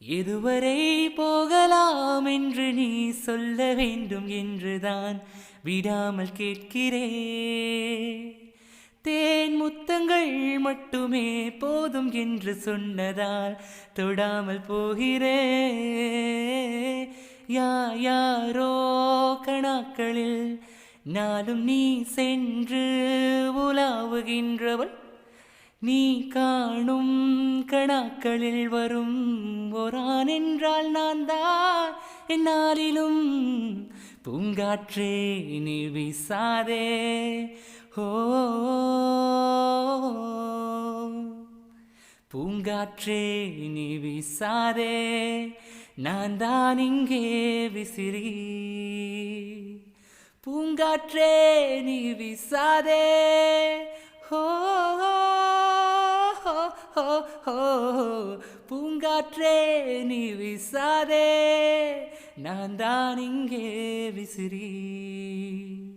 எதுவரை போகலாம் என்று நீ சொல்ல வேண்டும் என்றுதான் விடாமல் கேட்கிறேன். தேன் முத்தங்கள் மட்டுமே போதும் என்று சொன்னதால் தொடாமல் போகிறேன். யாரோ கணாக்களில் நாளும் நீ சென்று உலாவுகின்றவள். நீ காணும் கணாக்களில் வரும் ஒரான் என்றால் நான் தான் என்னாலிலும். பூங்காற்றே நீ வீசாதே, ஓ பூங்காற்றே நீ வீசாதே, நான் தான் இங்கே விசிறி. பூங்காற்றே நீ வீசாதே, ஓ பூங்காற்றே நீ வீசாதே, நான் தான் இங்கே விசிறி.